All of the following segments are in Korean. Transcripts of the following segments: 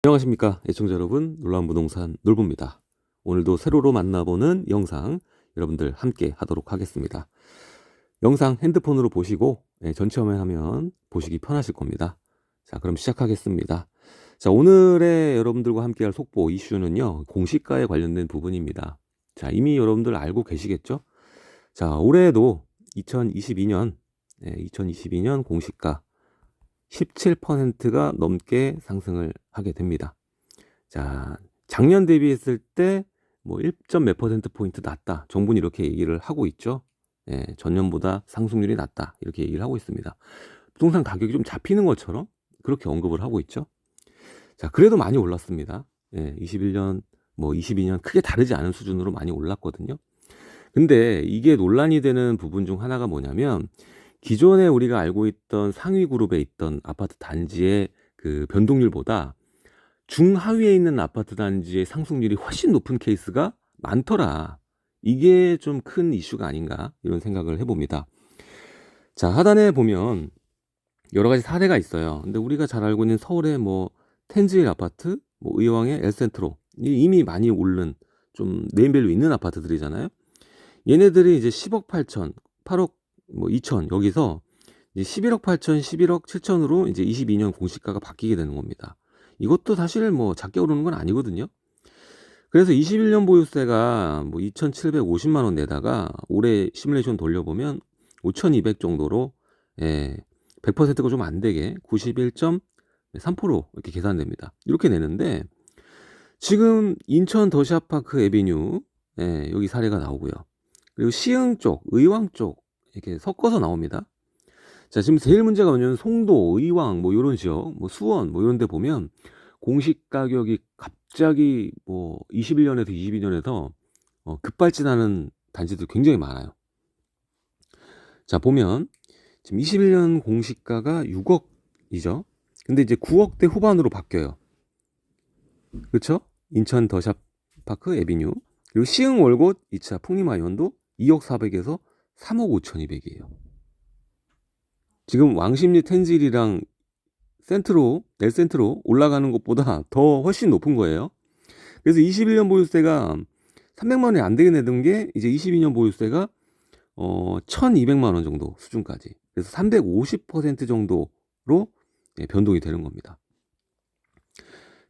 안녕하십니까 애청자 여러분, 놀라운 부동산 놀부입니다. 오늘도 세로로 만나보는 영상 여러분들 함께 하도록 하겠습니다. 영상 핸드폰으로 보시고 전체 화면 보시기 편하실 겁니다. 자, 그럼 시작하겠습니다. 자, 오늘의 여러분들과 함께 할 속보 이슈는요, 공시가에 관련된 부분입니다. 자, 이미 여러분들 알고 계시겠죠? 자, 올해에도 2022년 공시가 17%가 넘게 상승을 하게 됩니다. 자, 작년 대비했을 때 뭐 1점 몇 퍼센트 포인트 낮다. 정부는 이렇게 얘기를 하고 있죠. 전년보다 상승률이 낮다. 이렇게 얘기를 하고 있습니다. 부동산 가격이 좀 잡히는 것처럼 그렇게 언급을 하고 있죠. 자, 그래도 많이 올랐습니다. 21년, 22년 크게 다르지 않은 수준으로 많이 올랐거든요. 근데 이게 논란이 되는 부분 중 하나가 뭐냐면, 기존에 우리가 알고 있던 상위 그룹에 있던 아파트 단지의 그 변동률보다 중하위에 있는 아파트 단지의 상승률이 훨씬 높은 케이스가 많더라. 이게 좀 큰 이슈가 아닌가, 이런 생각을 해봅니다. 자, 하단에 보면 여러 가지 사례가 있어요. 근데 우리가 잘 알고 있는 서울의 텐즈힐 아파트, 의왕의 엘센트로, 이미 많이 오른 좀 네임밸류 있는 아파트들이잖아요. 얘네들이 이제 10억 8천, 8억 2천, 여기서 이제 11억 8천, 11억 7천으로 이제 22년 공시가가 바뀌게 되는 겁니다. 이것도 사실 작게 오르는 건 아니거든요. 그래서 21년 보유세가 2,750만 원 내다가 올해 시뮬레이션 돌려보면 5,200 정도로 100%가 좀 안 되게 91.3% 이렇게 계산됩니다. 이렇게 내는데, 지금 인천 더샵파크 에비뉴 여기 사례가 나오고요. 그리고 시흥 쪽, 의왕 쪽 이렇게 섞어서 나옵니다. 자, 지금 제일 문제가 뭐냐면 송도, 의왕 요런 지역, 수원 요런 데 보면 공시 가격이 갑자기 21년에서 22년에서 급발진하는 단지도 굉장히 많아요. 자, 보면 지금 21년 공시가가 6억이죠. 근데 이제 9억대 후반으로 바뀌어요. 그렇죠? 인천 더샵파크 에비뉴, 그리고 시흥 월곶 2차 풍림아이원도 2억 4백에서 3억 5,200이에요. 지금 왕십리 텐질이랑 넬센트로 올라가는 것보다 더 훨씬 높은 거예요. 그래서 21년 보유세가 300만 원이 안 되게 내던 게 이제 22년 보유세가 1,200만 원 정도 수준까지. 그래서 350% 정도로 변동이 되는 겁니다.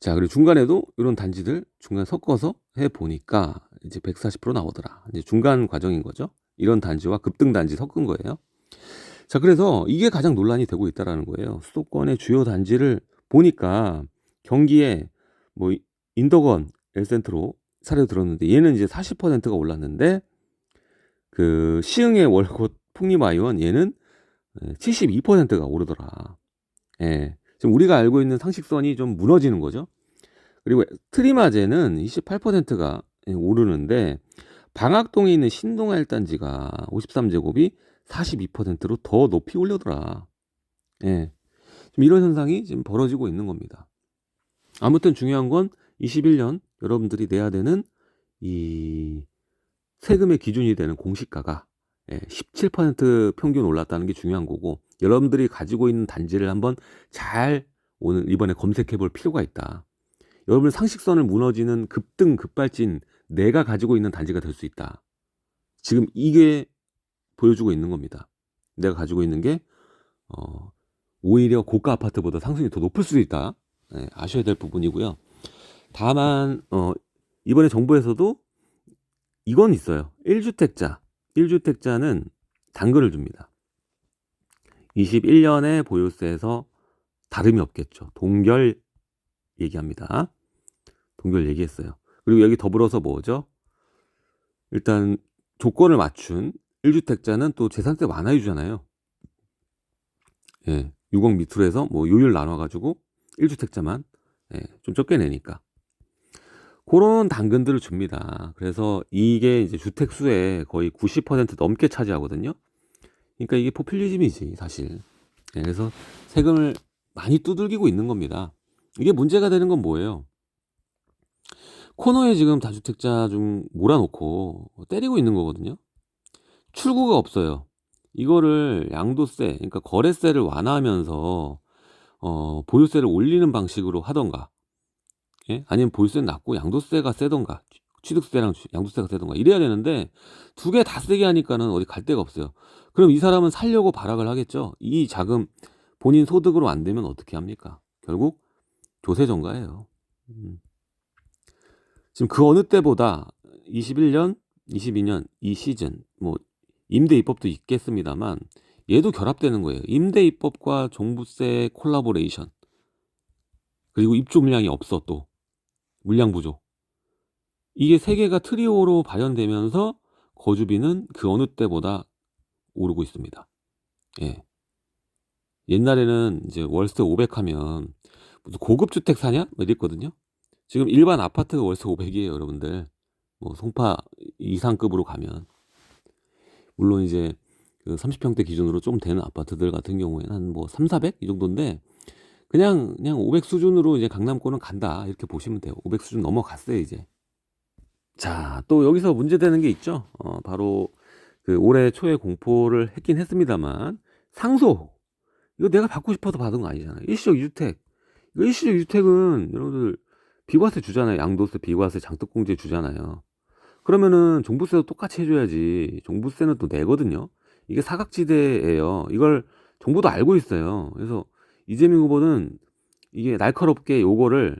자, 그리고 중간에도 이런 단지들 중간 섞어서 해 보니까 이제 140% 나오더라. 이제 중간 과정인 거죠. 이런 단지와 급등 단지 섞은 거예요. 자, 그래서 이게 가장 논란이 되고 있다라는 거예요. 수도권의 주요 단지를 보니까 경기에 인덕원, 엘센트로 사례로 들었는데, 얘는 이제 40%가 올랐는데, 그 시흥의 월곶 풍림아이원 얘는 72%가 오르더라. 지금 우리가 알고 있는 상식선이 좀 무너지는 거죠. 그리고 트리마제는 28%가 오르는데, 방학동에 있는 신동아 1단지가 53제곱이 42%로 더 높이 올려더라. 지금 이런 현상이 지금 벌어지고 있는 겁니다. 아무튼 중요한 건 21년 여러분들이 내야 되는 이 세금의 기준이 되는 공시가가 17% 평균 올랐다는 게 중요한 거고, 여러분들이 가지고 있는 단지를 한번 잘 오늘 이번에 검색해 볼 필요가 있다. 여러분 상식선을 무너지는 급등 급발진, 내가 가지고 있는 단지가 될 수 있다. 지금 이게 보여주고 있는 겁니다. 내가 가지고 있는 게 오히려 고가 아파트보다 상승이 더 높을 수도 있다. 아셔야 될 부분이고요. 다만 이번에 정부에서도 이건 있어요. 1주택자는 단거를 줍니다. 21년에 보유세에서 다름이 없겠죠. 동결 얘기합니다. 동결 얘기했어요. 그리고 여기 더불어서 뭐죠? 일단 조건을 맞춘 1주택자는 또 재산세 완화 주잖아요. 6억 밑으로 해서 요율 나눠가지고 1주택자만 좀 적게 내니까 그런 당근들을 줍니다. 그래서 이게 이제 주택 수의 거의 90% 넘게 차지하거든요. 그러니까 이게 포퓰리즘이지 사실. 그래서 세금을 많이 두들기고 있는 겁니다. 이게 문제가 되는 건 뭐예요? 코너에 지금 다주택자 좀 몰아놓고 때리고 있는 거거든요. 출구가 없어요. 이거를 양도세, 그러니까 거래세를 완화하면서 보유세를 올리는 방식으로 하던가, 예? 아니면 보유세는 낮고 양도세가 세던가 취득세랑 양도세가 세던가 이래야 되는데 두 개 다 세게 하니까는 어디 갈 데가 없어요. 그럼 이 사람은 살려고 발악을 하겠죠. 이 자금 본인 소득으로 안 되면 어떻게 합니까? 결국 조세 전가예요. 지금 그 어느 때보다 21년, 22년 이 시즌 뭐 임대 입법도 있겠습니다만 얘도 결합되는 거예요. 임대 입법과 종부세 콜라보레이션. 그리고 입주 물량이 없어 또. 물량 부족. 이게 세 개가 트리오로 발현되면서 거주비는 그 어느 때보다 오르고 있습니다. 예. 옛날에는 이제 월세 500 하면 무슨 고급 주택 사냐? 뭐 이랬거든요. 지금 일반 아파트가 월세 500이에요, 여러분들. 뭐 송파 이상급으로 가면. 물론 이제 그 30평대 기준으로 좀 되는 아파트들 같은 경우에는 한 뭐 3, 400 이 정도인데 그냥 500 수준으로 이제 강남권은 간다. 이렇게 보시면 돼요. 500 수준 넘어갔어요, 이제. 자, 또 여기서 문제되는 게 있죠. 바로 그 올해 초에 공포를 했긴 했습니다만 상속. 이거 내가 받고 싶어서 받은 거 아니잖아요. 일시적 2주택. 이거 일시적 2주택은 여러분들 비과세 주잖아요. 양도세, 비과세, 장특공제 주잖아요. 그러면은 종부세도 똑같이 해줘야지. 종부세는 또 내거든요. 이게 사각지대예요. 이걸 정부도 알고 있어요. 그래서 이재명 후보는 이게 날카롭게 요거를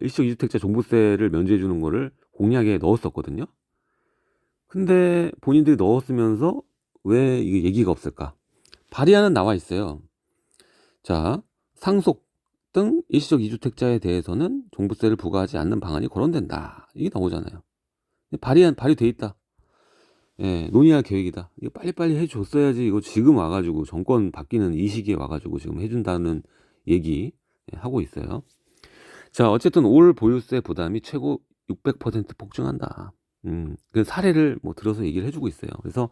일시적 2주택자 종부세를 면제해 주는 거를 공약에 넣었었거든요. 근데 본인들이 넣었으면서 왜 이게 얘기가 없을까? 발의안은 나와 있어요. 자, 상속 등 일시적 2주택자에 대해서는 종부세를 부과하지 않는 방안이 거론된다. 이게 나오잖아요. 발의돼 있다. 예, 논의할 계획이다. 이거 빨리빨리 해줬어야지. 이거 지금 와가지고 정권 바뀌는 이 시기에 와가지고 지금 해준다는 얘기 하고 있어요. 자, 어쨌든 올 보유세 부담이 최고 600% 폭증한다. 그 사례를 뭐 들어서 얘기를 해주고 있어요. 그래서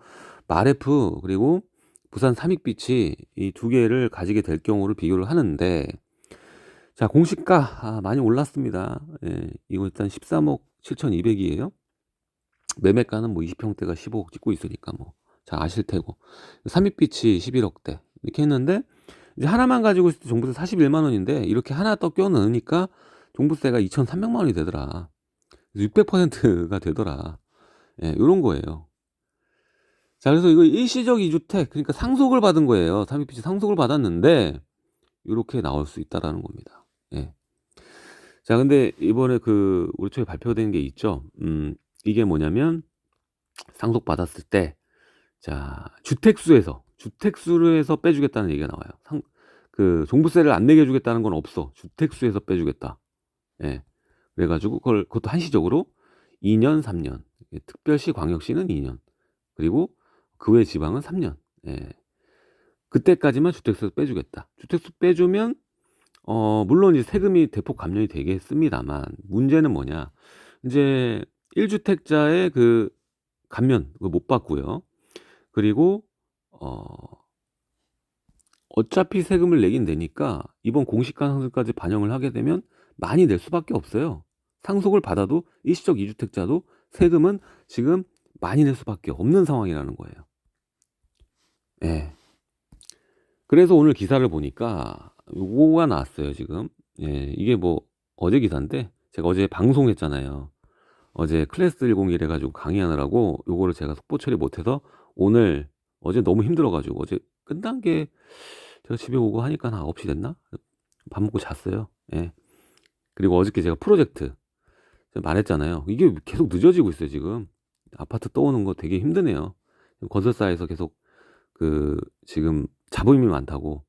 마레프 그리고 부산 삼익빛이 이 두 개를 가지게 될 경우를 비교를 하는데, 자, 공시가 많이 올랐습니다. 예, 이거 일단 13억 7,200이에요. 매매가는 뭐 20평대가 15억 찍고 있으니까 뭐 잘 아실 테고, 삼익빛이 11억대 이렇게 했는데 이제 하나만 가지고 있을 때 종부세 41만 원인데 이렇게 하나 더 껴 넣으니까 종부세가 2,300만 원이 되더라. 600%가 되더라. 예, 이런 거예요. 자, 그래서 이거 일시적 2주택, 그러니까 상속을 받은 거예요. 삼익빛이 상속을 받았는데 이렇게 나올 수 있다라는 겁니다. 예. 자, 근데 이번에 그 우리 초에 발표된 게 있죠. 이게 뭐냐면 상속 받았을 때, 자, 주택수에서 빼주겠다는 얘기가 나와요. 그 종부세를 안 내게 해주겠다는 건 없어. 주택수에서 빼주겠다. 예. 그래가지고 그것도 한시적으로 2년, 3년. 특별시, 광역시는 2년. 그리고 그 외 지방은 3년. 예. 그때까지만 주택수 빼주겠다. 주택수 빼주면 물론 이제 세금이 대폭 감면이 되겠습니다만 문제는 뭐냐? 이제 1주택자의 그 감면 그거 못 받고요. 그리고 어차피 세금을 내긴 내니까 이번 공시가 상승까지 반영을 하게 되면 많이 낼 수밖에 없어요. 상속을 받아도 일시적 2주택자도 세금은 지금 많이 낼 수밖에 없는 상황이라는 거예요. 예. 그래서 오늘 기사를 보니까 요거가 나왔어요, 지금. 예, 이게 뭐 어제 기사인데 제가 어제 방송했잖아요. 어제 클래스 101 해가지고 강의하느라고 요거를 제가 속보 처리 못해서 오늘 어제 너무 힘들어가지고 어제 끝난 게 제가 집에 오고 하니까 한 9시 됐나? 밥 먹고 잤어요. 예. 그리고 어저께 제가 프로젝트 말했잖아요. 이게 계속 늦어지고 있어요, 지금. 아파트 떠오는 거 되게 힘드네요. 건설사에서 계속 그 지금 잡음이 많다고.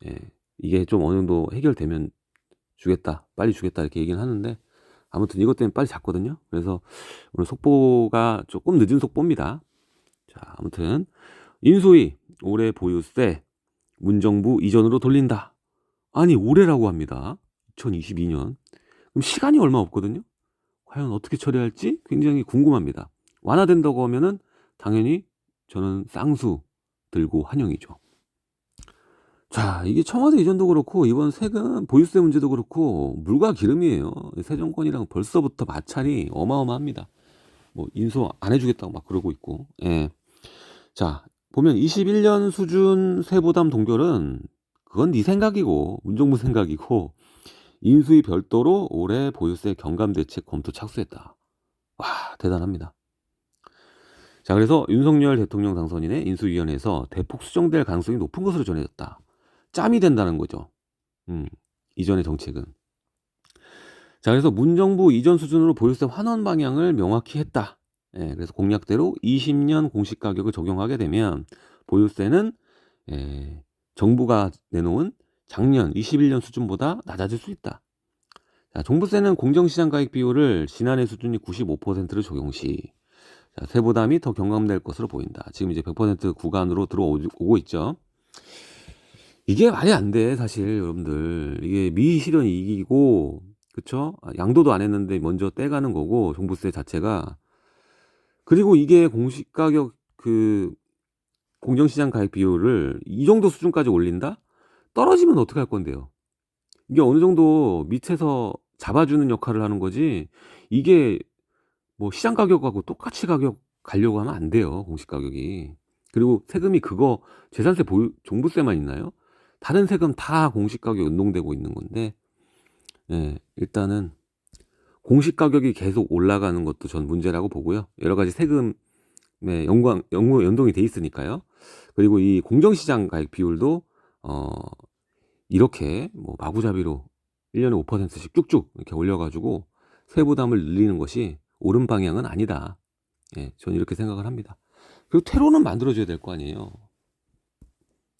예. 이게 좀 어느 정도 해결되면 주겠다, 빨리 주겠다 이렇게 얘기는 하는데 아무튼 이것 때문에 빨리 잤거든요. 그래서 오늘 속보가 조금 늦은 속보입니다. 자, 아무튼 인수위 올해 보유세 문정부 이전으로 돌린다. 아니, 올해라고 합니다. 2022년. 그럼 시간이 얼마 없거든요. 과연 어떻게 처리할지 굉장히 궁금합니다. 완화된다고 하면은 당연히 저는 쌍수 들고 환영이죠. 자, 이게 청와대 이전도 그렇고 이번 세금 보유세 문제도 그렇고 물과 기름이에요. 새 정권이랑 벌써부터 마찰이 어마어마합니다. 뭐 인수 안 해주겠다고 막 그러고 있고. 예. 자, 보면 21년 수준 세부담 동결은 그건 네 생각이고 문정부 생각이고 인수위 별도로 올해 보유세 경감 대책 검토 착수했다. 와, 대단합니다. 자, 그래서 윤석열 대통령 당선인의 인수위원회에서 대폭 수정될 가능성이 높은 것으로 전해졌다. 짬이 된다는 거죠. 이전의 정책은. 자, 그래서 문정부 이전 수준으로 보유세 환원 방향을 명확히 했다. 예, 그래서 공약대로 20년 공시 가격을 적용하게 되면 보유세는 정부가 내놓은 작년 21년 수준보다 낮아질 수 있다. 자, 종부세는 공정시장 가액 비율을 지난해 수준이 95%를 적용 시 자, 세부담이 더 경감될 것으로 보인다. 지금 이제 100% 구간으로 들어오고 있죠. 이게 말이 안 돼, 사실 여러분들. 이게 미실현이 이기고, 그쵸? 양도도 안 했는데 먼저 떼가는 거고, 종부세 자체가. 그리고 이게 공시가격 공정시장 가액 비율을 이 정도 수준까지 올린다? 떨어지면 어떡할 건데요? 이게 어느 정도 밑에서 잡아주는 역할을 하는 거지, 이게 뭐 시장 가격하고 똑같이 가격 가려고 하면 안 돼요, 공시 가격이. 그리고 세금이 그거 재산세 종부세만 있나요? 다른 세금 다 공시 가격 연동되고 있는 건데, 일단은 공시 가격이 계속 올라가는 것도 전 문제라고 보고요. 여러 가지 세금에 연동이 돼 있으니까요. 그리고 이 공정시장 가액 비율도 이렇게 뭐 마구잡이로 1년에 5%씩 쭉쭉 이렇게 올려가지고 세부담을 늘리는 것이 옳은 방향은 아니다. 저는 이렇게 생각을 합니다. 그리고 퇴로는 만들어줘야 될 거 아니에요.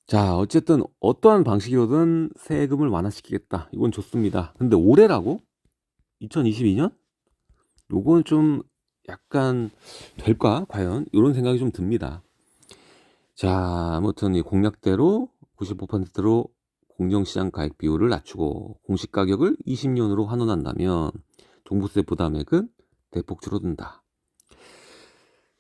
자, 어쨌든 어떠한 방식이로든 세금을 완화시키겠다. 이건 좋습니다. 근데 올해라고? 2022년? 요건 좀 약간 될까? 과연? 이런 생각이 좀 듭니다. 자, 아무튼 이 공약대로 95%로 공정시장 가액 비율을 낮추고 공시가격을 20년으로 환원한다면 종부세 부담액은 대폭 줄어든다.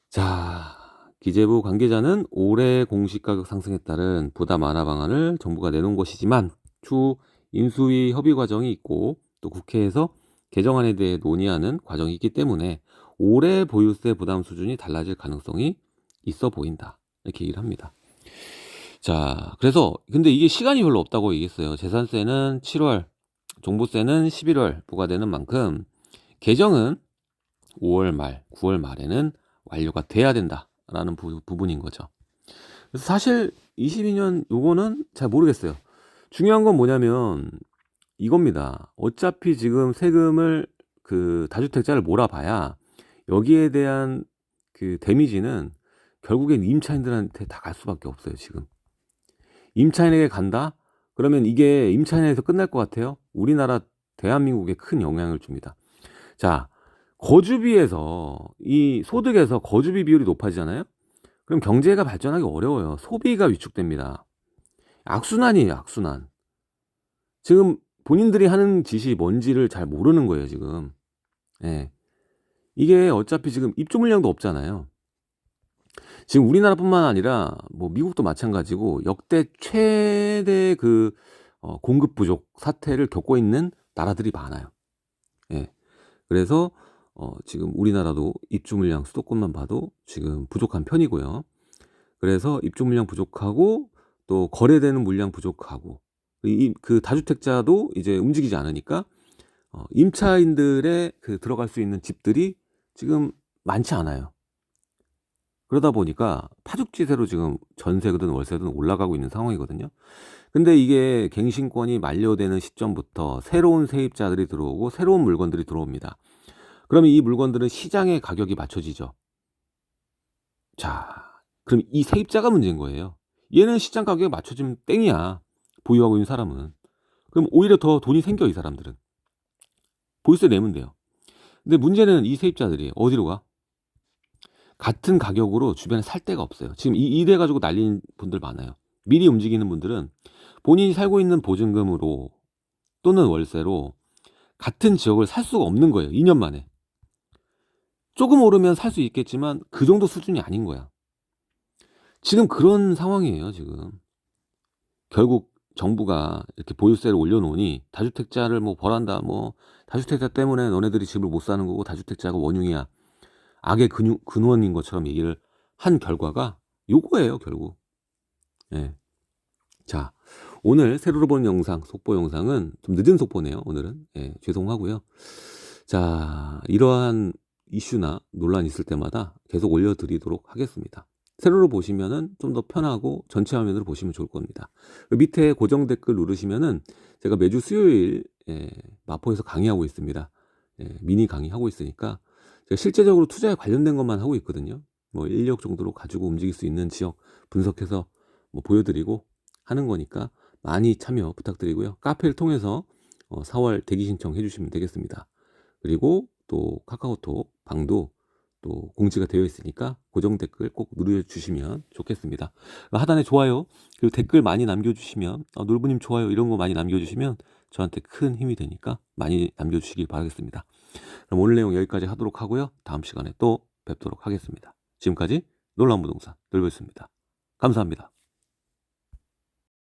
자, 기재부 관계자는 올해 공시가격 상승에 따른 부담 완화 방안을 정부가 내놓은 것이지만 추후 인수위 협의 과정이 있고 또 국회에서 개정안에 대해 논의하는 과정이 있기 때문에 올해 보유세 부담 수준이 달라질 가능성이 있어 보인다. 이렇게 얘기를 합니다. 자, 그래서 근데 이게 시간이 별로 없다고 얘기했어요. 재산세는 7월, 종부세는 11월 부과되는 만큼 개정은 5월 말, 9월 말에는 완료가 돼야 된다라는 부분인 거죠. 그래서 사실 22년 요거는 잘 모르겠어요. 중요한 건 뭐냐면 이겁니다. 어차피 지금 세금을 다주택자를 몰아봐야 여기에 대한 데미지는 결국엔 임차인들한테 다 갈 수밖에 없어요. 지금 임차인에게 간다? 그러면 이게 임차인에서 끝날 것 같아요? 우리나라 대한민국에 큰 영향을 줍니다. 자, 거주비에서 이 소득에서 거주비 비율이 높아지잖아요. 그럼 경제가 발전하기 어려워요. 소비가 위축됩니다. 악순환이에요, 악순환. 지금 본인들이 하는 짓이 뭔지를 잘 모르는 거예요, 지금. 이게 어차피 지금 입주 물량도 없잖아요. 지금 우리나라뿐만 아니라 뭐 미국도 마찬가지고 역대 최대 공급 부족 사태를 겪고 있는 나라들이 많아요. 그래서 지금 우리나라도 입주 물량 수도권만 봐도 지금 부족한 편이고요. 그래서 입주 물량 부족하고 또 거래되는 물량 부족하고 다주택자도 이제 움직이지 않으니까 임차인들의 들어갈 수 있는 집들이 지금 많지 않아요. 그러다 보니까 파죽지세로 지금 전세든 월세든 올라가고 있는 상황이거든요. 근데 이게 갱신권이 만료되는 시점부터 새로운 세입자들이 들어오고 새로운 물건들이 들어옵니다. 그러면 이 물건들은 시장의 가격이 맞춰지죠. 자, 그럼 이 세입자가 문제인 거예요. 얘는 시장 가격에 맞춰지면 땡이야. 보유하고 있는 사람은. 그럼 오히려 더 돈이 생겨, 이 사람들은. 보유세 내면 돼요. 근데 문제는 이 세입자들이 어디로 가? 같은 가격으로 주변에 살 데가 없어요. 지금 이래 가지고 날린 분들 많아요. 미리 움직이는 분들은 본인이 살고 있는 보증금으로 또는 월세로 같은 지역을 살 수가 없는 거예요. 2년 만에. 조금 오르면 살 수 있겠지만 그 정도 수준이 아닌 거야. 지금 그런 상황이에요, 지금. 결국 정부가 이렇게 보유세를 올려놓으니 다주택자를 뭐 벌한다, 뭐 다주택자 때문에 너네들이 집을 못 사는 거고 다주택자가 원흉이야. 악의 근원인 것처럼 얘기를 한 결과가 요거예요, 결국. 자, 오늘 세로로 본 영상, 속보 영상은 좀 늦은 속보네요, 오늘은. 예, 죄송하고요. 자, 이러한 이슈나 논란이 있을 때마다 계속 올려드리도록 하겠습니다. 세로로 보시면은 좀 더 편하고 전체 화면으로 보시면 좋을 겁니다. 밑에 고정 댓글 누르시면은 제가 매주 수요일 마포에서 강의하고 있습니다. 미니 강의하고 있으니까 제가 실제적으로 투자에 관련된 것만 하고 있거든요. 뭐 1억 정도로 가지고 움직일 수 있는 지역 분석해서 뭐 보여드리고 하는 거니까 많이 참여 부탁드리고요. 카페를 통해서 4월 대기 신청해 주시면 되겠습니다. 그리고 또 카카오톡 방도 또 공지가 되어 있으니까 고정 댓글 꼭 누르주시면 좋겠습니다. 하단에 좋아요 그리고 댓글 많이 남겨주시면 놀부님 좋아요 이런 거 많이 남겨주시면 저한테 큰 힘이 되니까 많이 남겨주시길 바라겠습니다. 그럼 오늘 내용 여기까지 하도록 하고요. 다음 시간에 또 뵙도록 하겠습니다. 지금까지 놀라운 부동산 놀부였습니다. 감사합니다.